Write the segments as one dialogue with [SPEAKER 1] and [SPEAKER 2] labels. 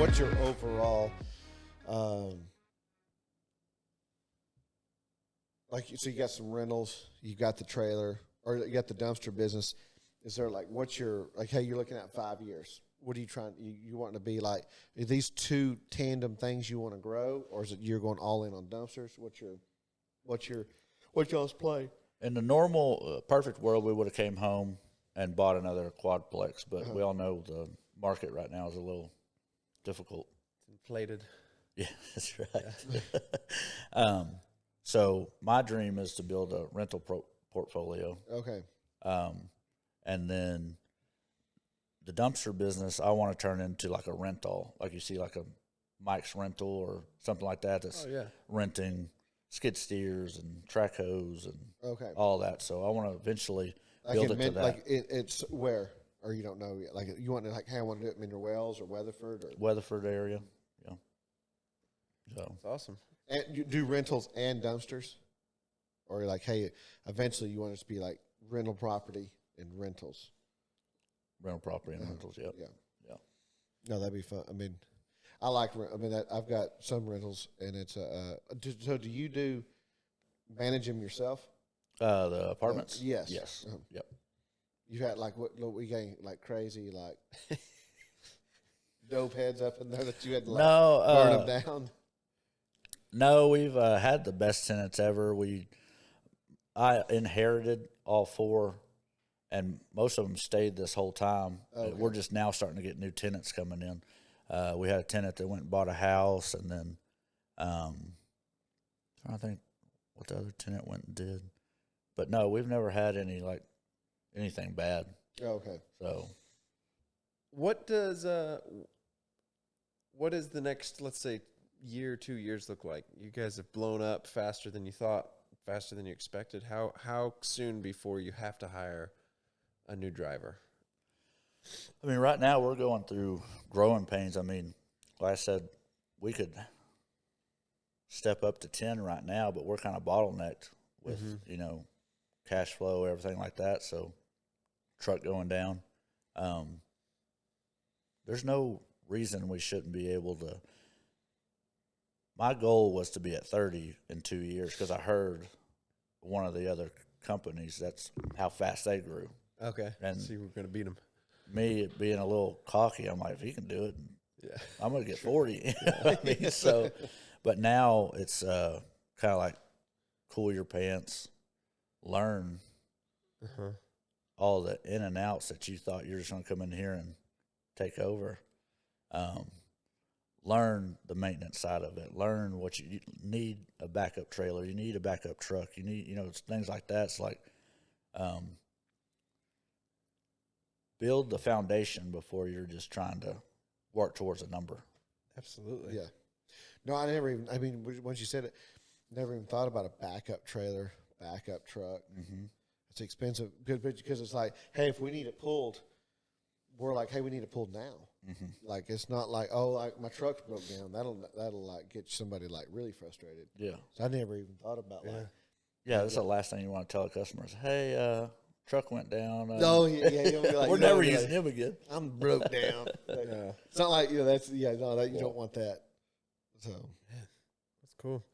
[SPEAKER 1] what's your overall, so you got some rentals, you got the trailer, or you got the dumpster business. Is there what's your, hey, you're looking at 5 years? What are you trying, you want to be like, are these two tandem things you want to grow, or is it you're going all in on dumpsters? What's y'all's play?
[SPEAKER 2] In the normal, perfect world, we would have came home and bought another quadplex, but we all know the market right now is a little difficult.
[SPEAKER 3] It's inflated.
[SPEAKER 2] Yeah, that's right. So my dream is to build a rental portfolio.
[SPEAKER 1] Okay.
[SPEAKER 2] And then the dumpster business, I want to turn into like a rental, like you see like a Mike's Rental or something like that that's renting skid steers and track hose and all that. So I want to eventually build it to that.
[SPEAKER 1] Like it's where, or you don't know yet? Like you want to hey, I want to do it in Mineral Wells or Weatherford or
[SPEAKER 2] Weatherford area. Yeah. So
[SPEAKER 3] that's awesome.
[SPEAKER 1] And you do rentals and dumpsters, or like, hey, eventually you want us to be like rental property and rentals.
[SPEAKER 2] Rental property and rentals. Yep.
[SPEAKER 1] Yeah.
[SPEAKER 2] Yeah.
[SPEAKER 1] No, that'd be fun. I mean, I've got some rentals, and it's so do you do manage them yourself?
[SPEAKER 2] The apartments.
[SPEAKER 1] Yes.
[SPEAKER 2] Yes. Yep.
[SPEAKER 1] You had what we getting like crazy dope heads up in there that you had to burn them down.
[SPEAKER 2] No, we've had the best tenants ever. I inherited all four, and most of them stayed this whole time.
[SPEAKER 1] Okay.
[SPEAKER 2] We're just now starting to get new tenants coming in. We had a tenant that went and bought a house, and then I think what the other tenant went and did. But no, we've never had anything bad.
[SPEAKER 1] Okay.
[SPEAKER 2] So
[SPEAKER 3] what is the next, let's say, year, 2 years look like? You guys have blown up faster than you thought, faster than you expected. How soon before you have to hire a new driver?
[SPEAKER 2] I mean, right now we're going through growing pains. I mean, like I said, we could step up to 10 right now, but we're kind of bottlenecked with, cash flow, everything like that. So truck going down. There's no reason we shouldn't be able to. My goal was to be at 30 in 2 years because I heard one of the other companies, that's how fast they grew.
[SPEAKER 3] Okay.
[SPEAKER 2] And
[SPEAKER 3] so you were going to beat them.
[SPEAKER 2] Me being a little cocky, I'm like, if he can do it, I'm going to get 40. But now it's kind of like cool your pants, learn all the in and outs that you thought you were just going to come in here and take over. Learn the maintenance side of it. Learn what you need, a backup trailer. You need a backup truck. You need, things like that. It's like build the foundation before you're just trying to work towards a number.
[SPEAKER 3] Absolutely.
[SPEAKER 1] Yeah. No, once you said it, never even thought about a backup trailer, backup truck.
[SPEAKER 2] Mm-hmm.
[SPEAKER 1] It's expensive because it's like, hey, if we need it pulled, we're like, hey, we need it pulled now.
[SPEAKER 2] Mm-hmm.
[SPEAKER 1] Like, it's not like, oh, like my truck's broke down. That'll like get somebody like really frustrated.
[SPEAKER 2] Yeah.
[SPEAKER 1] So I never even thought about
[SPEAKER 2] Yeah, that's the last thing you want to tell a customer is, hey, truck went down.
[SPEAKER 1] You'll be like,
[SPEAKER 2] we're never using him again.
[SPEAKER 1] I'm broke down. It's not like, you don't want that. So
[SPEAKER 3] that's cool.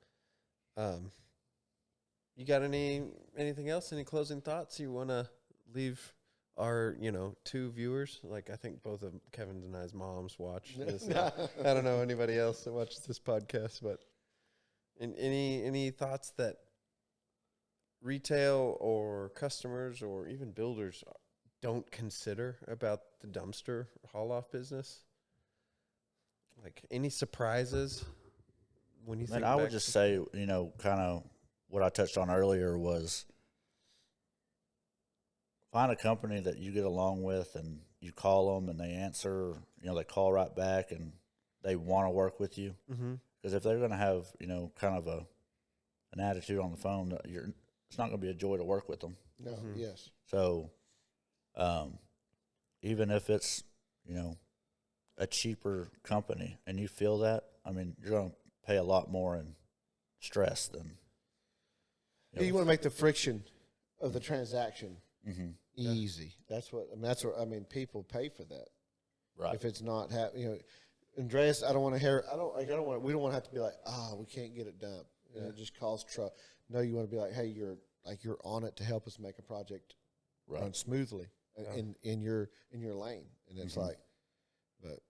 [SPEAKER 3] You got anything else? Any closing thoughts you want to leave our, two viewers? Like, I think both of Kevin's and I's moms watch this. I don't know anybody else that watches this podcast, but any thoughts that retail or customers or even builders don't consider about the dumpster haul-off business? Like, any surprises when you think
[SPEAKER 2] I would just say, kind of what I touched on earlier was find a company that you get along with and you call them and they answer, they call right back and they want to work with you. Because if they're going to have, kind of an attitude on the phone, it's not going to be a joy to work with them.
[SPEAKER 1] No, yes.
[SPEAKER 2] So even if it's, a cheaper company and you feel that, I mean, you're going to pay a lot more in stress than.
[SPEAKER 1] You want to make the friction of the transaction easy.
[SPEAKER 2] Yeah.
[SPEAKER 1] That's what people pay for that.
[SPEAKER 2] Right.
[SPEAKER 1] If it's not Andreas, I don't want to hear. We don't want to have to be like, we can't get it done. You know, it just cause trouble. No, you want to be like, hey, you're on it to help us make a project run smoothly in your lane, and it's like, but.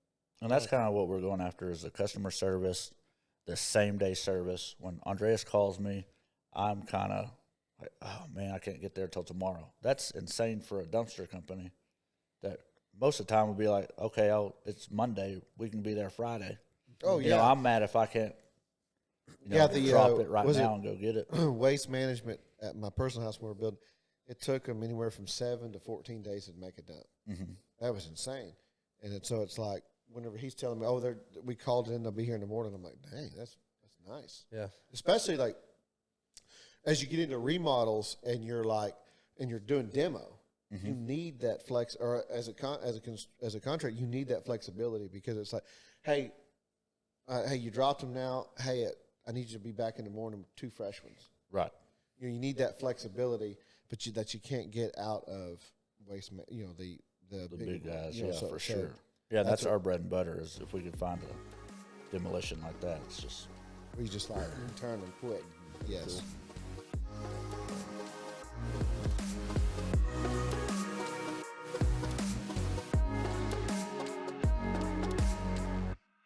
[SPEAKER 2] And that's kind of what we're going after is the customer service, the same day service. When Andreas calls me, I'm kind of like, oh man, I can't get there till tomorrow. That's insane for a dumpster company. That most of the time would be like, okay, it's Monday, we can be there Friday.
[SPEAKER 1] Oh
[SPEAKER 2] You know, I'm mad if I can't. Drop it right now and go get it.
[SPEAKER 1] Waste management at my personal house when we were building, it took them anywhere from 7 to 14 days to make it done. That was insane. And so it's like, whenever he's telling me, we called it in, they'll be here in the morning. I'm like, dang, that's nice.
[SPEAKER 3] Yeah. Especially
[SPEAKER 1] like as you get into remodels and you're doing demo, you need that flex, or as a contract, you need that flexibility because it's like, hey, you dropped them now. Hey, I need you to be back in the morning with 2 fresh ones.
[SPEAKER 2] Right.
[SPEAKER 1] You need that flexibility, but that you can't get out of waste. The
[SPEAKER 2] big guys, for
[SPEAKER 1] so
[SPEAKER 2] sure. Yeah, that's our bread and butter. Is if we could find a demolition like that, it's just
[SPEAKER 1] we just like turn and quit. Yes. Cool.